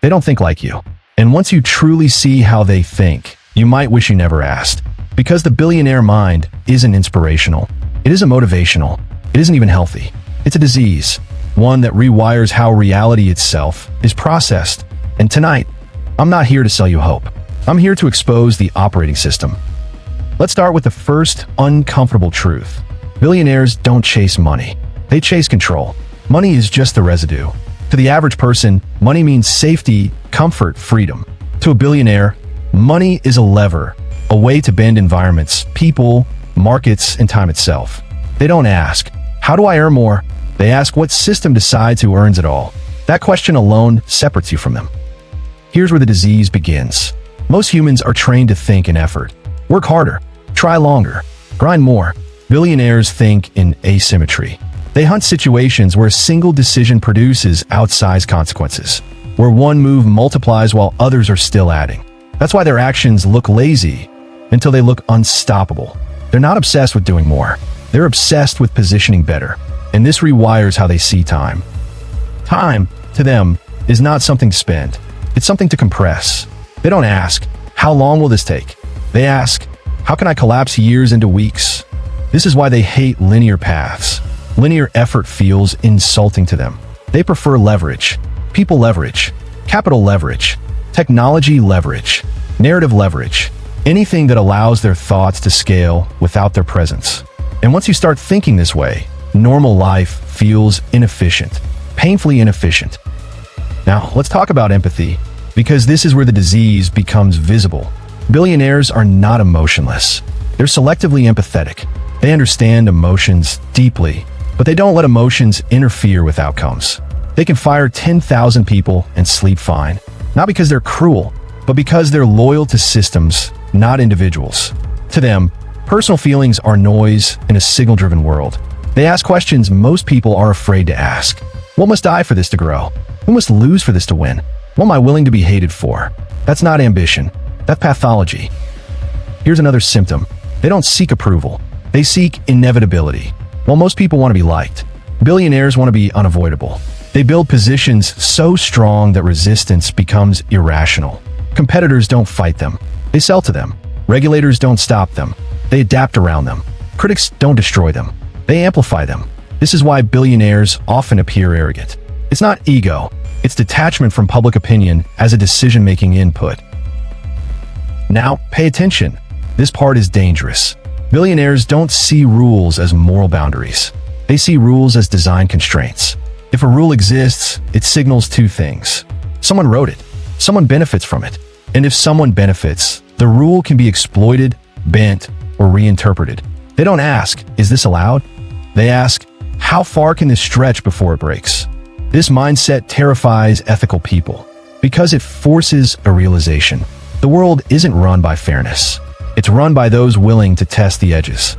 They don't think like you. And once you truly see how they think, you might wish you never asked. Because the billionaire mind isn't inspirational. It isn't motivational. It isn't even healthy. It's a disease, one that rewires how reality itself is processed. And tonight, I'm not here to sell you hope. I'm here to expose the operating system. Let's start with the first uncomfortable truth. Billionaires don't chase money. They chase control. Money is just the residue. To the average person, money means safety, comfort, freedom. To a billionaire, money is a lever, a way to bend environments, people, markets, and time itself. They don't ask, how do I earn more? They ask what system decides who earns it all. That question alone separates you from them. Here's where the disease begins. Most humans are trained to think in effort. Work harder, try longer, grind more. Billionaires think in asymmetry. They hunt situations where a single decision produces outsized consequences, where one move multiplies while others are still adding. That's why their actions look lazy until they look unstoppable. They're not obsessed with doing more. They're obsessed with positioning better. And this rewires how they see time. Time, to them, is not something to spend. It's something to compress. They don't ask, how long will this take? They ask, how can I collapse years into weeks? This is why they hate linear paths. Linear effort feels insulting to them. They prefer leverage, people leverage, capital leverage, technology leverage, narrative leverage, anything that allows their thoughts to scale without their presence. And once you start thinking this way, normal life feels inefficient, painfully inefficient. Now, let's talk about empathy, because this is where the disease becomes visible. Billionaires are not emotionless. They're selectively empathetic. They understand emotions deeply, but they don't let emotions interfere with outcomes. They can fire 10,000 people and sleep fine, not because they're cruel, but because they're loyal to systems, not individuals. To them, personal feelings are noise in a signal-driven world. They ask questions most people are afraid to ask. What must I for this to grow? Who must lose for this to win? What am I willing to be hated for? That's not ambition. That's pathology. Here's another symptom. They don't seek approval. They seek inevitability. While most people want to be liked, billionaires want to be unavoidable. They build positions so strong that resistance becomes irrational. Competitors don't fight them. They sell to them. Regulators don't stop them. They adapt around them. Critics don't destroy them. They amplify them. This is why billionaires often appear arrogant. It's not ego. It's detachment from public opinion as a decision-making input. Now, pay attention. This part is dangerous. Billionaires don't see rules as moral boundaries. They see rules as design constraints. If a rule exists, it signals two things. Someone wrote it. Someone benefits from it. And if someone benefits, the rule can be exploited, bent, or reinterpreted. They don't ask, is this allowed? They ask, how far can this stretch before it breaks? This mindset terrifies ethical people because it forces a realization. The world isn't run by fairness. It's run by those willing to test the edges.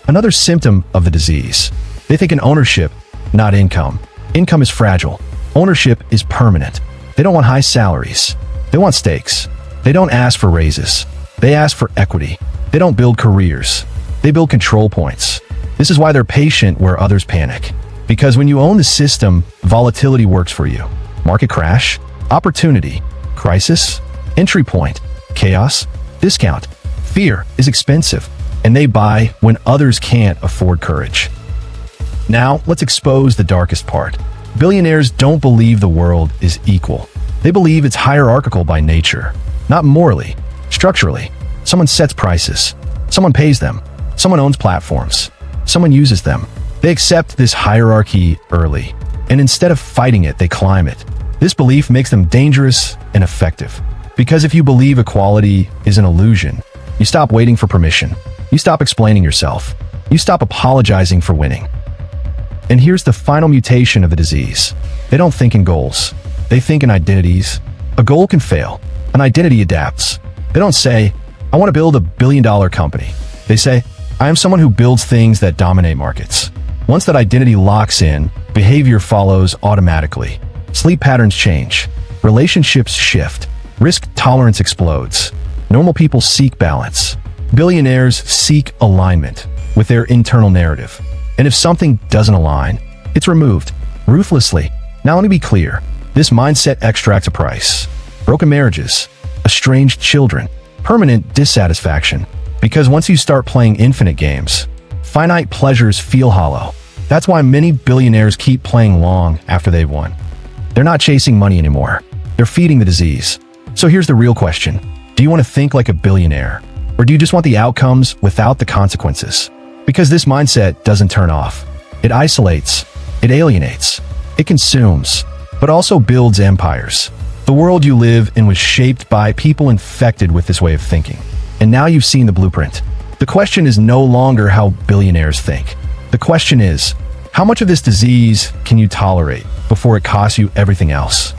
Another symptom of the disease. They think in ownership, not income. Income is fragile. Ownership is permanent. They don't want high salaries. They want stakes. They don't ask for raises. They ask for equity. They don't build careers. They build control points. This is why they're patient where others panic. Because when you own the system, volatility works for you. Market crash, opportunity, crisis, entry point, chaos, discount. Fear is expensive, and they buy when others can't afford courage. Now, let's expose the darkest part. Billionaires don't believe the world is equal. They believe it's hierarchical by nature, not morally, structurally. Someone sets prices. Someone pays them. Someone owns platforms. Someone uses them. They accept this hierarchy early, and instead of fighting it, they climb it. This belief makes them dangerous and effective. Because if you believe equality is an illusion, you stop waiting for permission. You stop explaining yourself. You stop apologizing for winning. And here's the final mutation of the disease. They don't think in goals. They think in identities. A goal can fail. An identity adapts. They don't say, I want to build $1 billion company. They say, I am someone who builds things that dominate markets. Once that identity locks in, behavior follows automatically. Sleep patterns change. Relationships shift. Risk tolerance explodes. Normal people seek balance. Billionaires seek alignment with their internal narrative. And if something doesn't align, it's removed ruthlessly. Now let me be clear. This mindset extracts a price. Broken marriages, estranged children, permanent dissatisfaction. Because once you start playing infinite games, finite pleasures feel hollow. That's why many billionaires keep playing long after they've won. They're not chasing money anymore. They're feeding the disease. So here's the real question. Do you want to think like a billionaire? Or do you just want the outcomes without the consequences? Because this mindset doesn't turn off. It isolates. It alienates. It consumes. But also builds empires. The world you live in was shaped by people infected with this way of thinking. And now you've seen the blueprint. The question is no longer how billionaires think. The question is, how much of this disease can you tolerate before it costs you everything else?